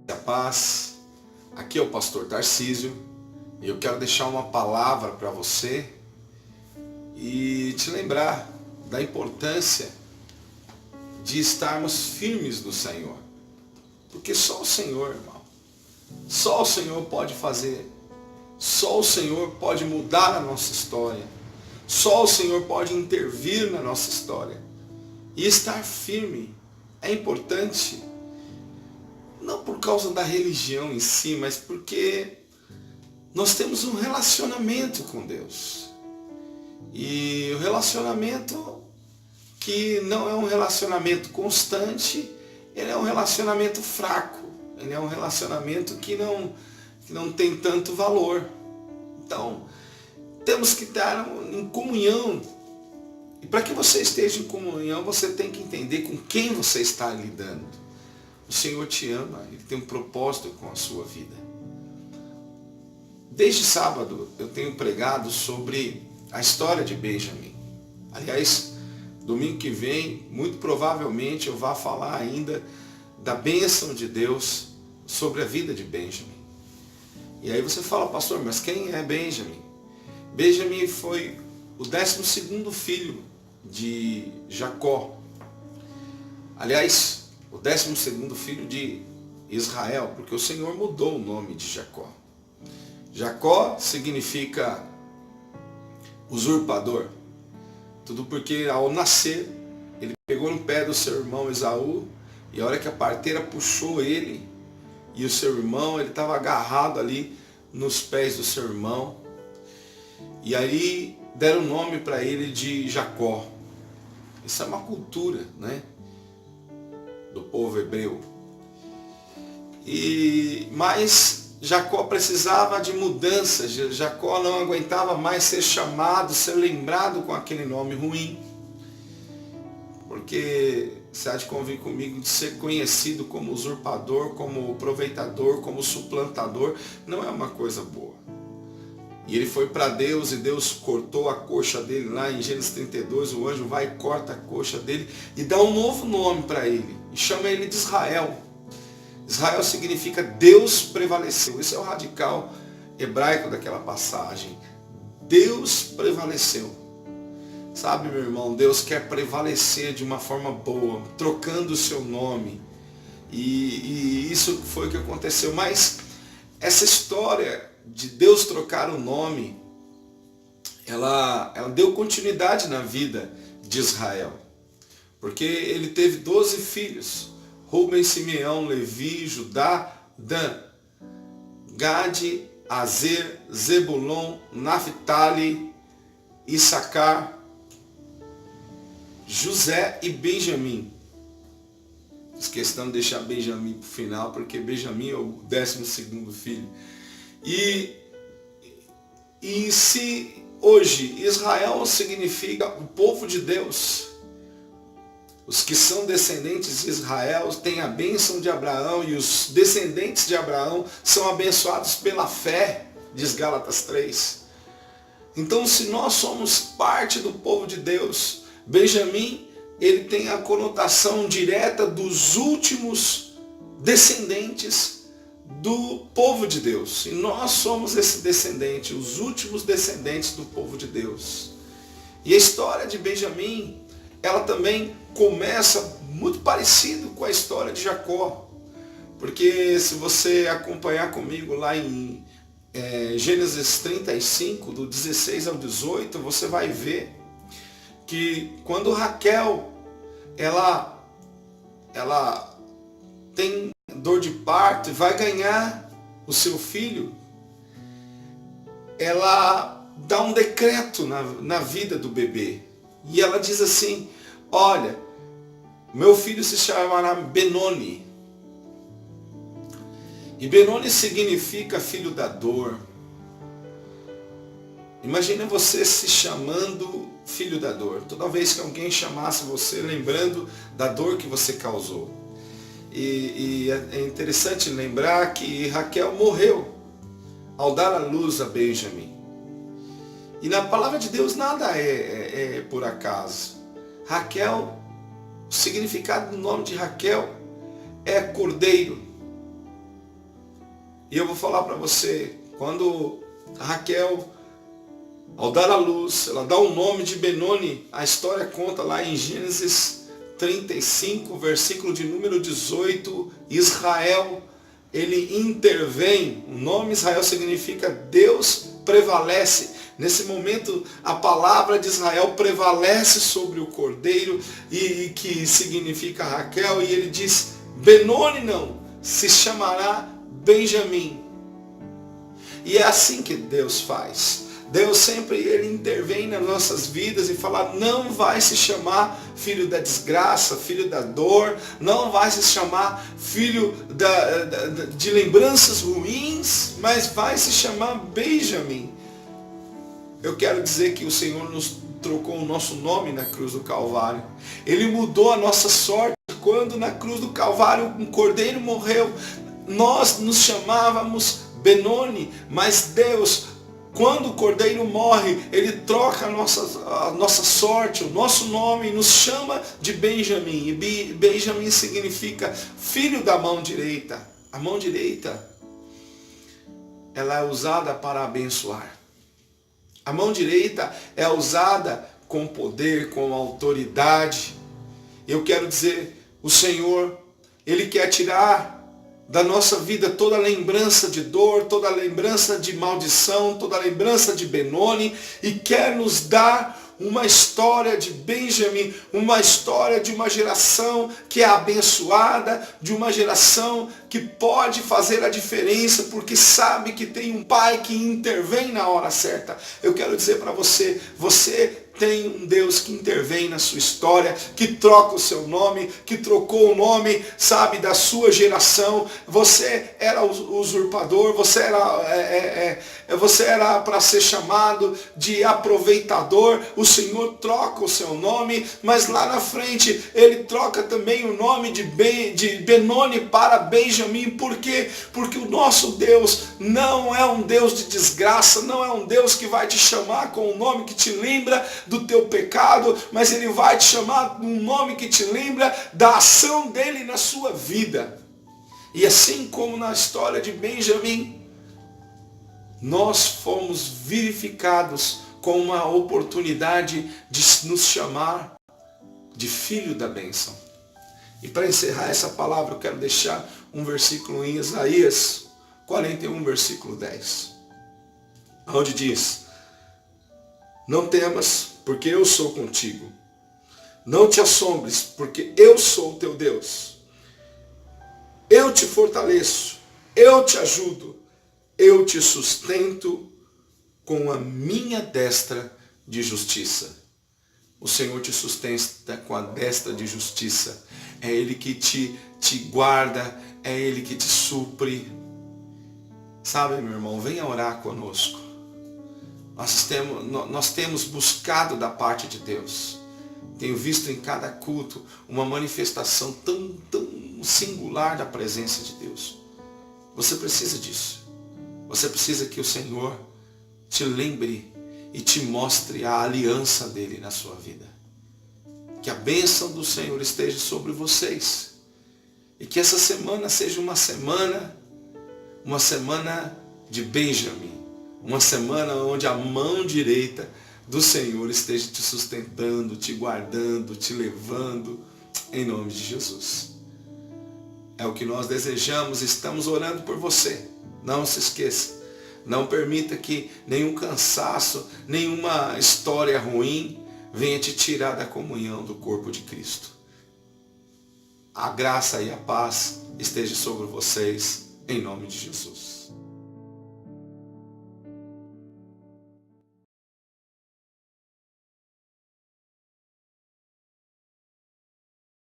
A paz, aqui é o pastor Tarcísio e eu quero deixar uma palavra para você e te lembrar da importância de estarmos firmes no Senhor, porque só o Senhor, irmão, só o Senhor pode fazer, só o Senhor pode mudar a nossa história, só o Senhor pode intervir na nossa história. E estar firme é importante, não por causa da religião em si, mas porque nós temos um relacionamento com Deus. E o relacionamento que não é um relacionamento constante, ele é um relacionamento fraco, ele é um relacionamento que não tem tanto valor. Então, temos que estar em comunhão. E para que você esteja em comunhão, você tem que entender com quem você está lidando. O Senhor te ama, Ele tem um propósito com a sua vida. Desde sábado eu tenho pregado sobre a história de Benjamim. Aliás, domingo que vem, muito provavelmente eu vou falar ainda da bênção de Deus sobre a vida de Benjamim. E aí você fala, pastor, mas quem é Benjamim? Benjamim foi o 12º filho de Jacó. Aliás, o 12º filho de Israel, porque o Senhor mudou o nome de Jacó. Jacó significa usurpador. Tudo porque ao nascer, ele pegou no pé do seu irmão Esaú, e a hora que a parteira puxou ele, e o seu irmão, ele estava agarrado ali nos pés do seu irmão, e aí deram o nome para ele de Jacó. Isso é uma cultura, né, do povo hebreu. Mas Jacó precisava de mudanças. Jacó não aguentava mais ser chamado, ser lembrado com aquele nome ruim. Porque você há de convir comigo, de ser conhecido como usurpador, como aproveitador, como suplantador, não é uma coisa boa. E ele foi para Deus e Deus cortou a coxa dele lá em Gênesis 32, o anjo vai e corta a coxa dele e dá um novo nome para ele. E chama ele de Israel. Israel significa Deus prevaleceu. Esse é o radical hebraico daquela passagem. Deus prevaleceu. Sabe, meu irmão, Deus quer prevalecer de uma forma boa, trocando o seu nome. E isso foi o que aconteceu. Mas essa história de Deus trocar o nome, ela deu continuidade na vida de Israel. Porque ele teve 12 filhos. Ruben, Simeão, Levi, Judá, Dan, Gade, Azer, Zebulon, Naphtali, Issacar, José e Benjamim. Fiz questão de deixar Benjamim para o final, porque Benjamim é o 12º filho. E se hoje Israel significa o povo de Deus, os que são descendentes de Israel têm a bênção de Abraão, e os descendentes de Abraão são abençoados pela fé, diz Gálatas 3. Então, se nós somos parte do povo de Deus, Benjamim, ele tem a conotação direta dos últimos descendentes do povo de Deus. E nós somos esse descendente, os últimos descendentes do povo de Deus. E a história de Benjamim, ela também começa muito parecido com a história de Jacó. Porque se você acompanhar comigo lá em Gênesis 35, do 16 ao 18, você vai ver que quando Raquel, ela tem dor de parto e vai ganhar o seu filho, ela dá um decreto na vida do bebê. E ela diz assim, olha, meu filho se chamará Benoni. E Benoni significa filho da dor. Imagina você se chamando filho da dor. Toda vez que alguém chamasse você, lembrando da dor que você causou. E é interessante lembrar que Raquel morreu ao dar à luz a Benjamim. E na palavra de Deus nada é por acaso. Raquel, o significado do nome de Raquel é cordeiro. E eu vou falar para você, quando a Raquel, ao dar à luz, ela dá o nome de Benoni, a história conta lá em Gênesis 35, versículo de número 18, Israel, ele intervém. O nome Israel significa Deus prevalece. Nesse momento, a palavra de Israel prevalece sobre o cordeiro, e que significa Raquel, e ele diz, Benoni não, se chamará Benjamim. E é assim que Deus faz. Deus sempre ele intervém nas nossas vidas e fala, não vai se chamar filho da desgraça, filho da dor, não vai se chamar filho de lembranças ruins, mas vai se chamar Benjamim. Eu quero dizer que o Senhor nos trocou o nosso nome na cruz do Calvário. Ele mudou a nossa sorte quando na cruz do Calvário um cordeiro morreu. Nós nos chamávamos Benoni, mas Deus, quando o cordeiro morre, ele troca a nossa sorte, o nosso nome, e nos chama de Benjamim. E Benjamim significa filho da mão direita. A mão direita, ela é usada para abençoar. A mão direita é usada com poder, com autoridade. Eu quero dizer, o Senhor, Ele quer tirar da nossa vida toda lembrança de dor, toda lembrança de maldição, toda lembrança de Benoni, e quer nos dar uma história de Benjamim, uma história de uma geração que é abençoada, de uma geração que pode fazer a diferença, porque sabe que tem um pai que intervém na hora certa. Eu quero dizer para você, você tem um Deus que intervém na sua história, que troca o seu nome, que trocou o nome, sabe, da sua geração. Você era usurpador, você era para ser chamado de aproveitador. O Senhor troca o seu nome, mas lá na frente Ele troca também o nome de Benoni para Benjamim. Por quê? Porque o nosso Deus não é um Deus de desgraça, não é um Deus que vai te chamar com um nome que te lembra do teu pecado, mas Ele vai te chamar um nome que te lembra da ação dEle na sua vida. E assim como na história de Benjamim, nós fomos verificados com uma oportunidade de nos chamar de filho da bênção. E para encerrar essa palavra, eu quero deixar um versículo em Isaías 41, versículo 10, onde diz, não temas, porque eu sou contigo. Não te assombres, porque eu sou o teu Deus. Eu te fortaleço, eu te ajudo, eu te sustento com a minha destra de justiça. O Senhor te sustenta com a destra de justiça. É Ele que te guarda, é Ele que te supre. Sabe, meu irmão, venha orar conosco. Nós temos buscado da parte de Deus. Tenho visto em cada culto uma manifestação tão singular da presença de Deus. Você precisa disso. Você precisa que o Senhor te lembre e te mostre a aliança dele na sua vida. Que a bênção do Senhor esteja sobre vocês. E que essa semana seja uma semana de Benjamim. Uma semana onde a mão direita do Senhor esteja te sustentando, te guardando, te levando, em nome de Jesus. É o que nós desejamos, estamos orando por você. Não se esqueça, não permita que nenhum cansaço, nenhuma história ruim venha te tirar da comunhão do corpo de Cristo. A graça e a paz esteja sobre vocês, em nome de Jesus.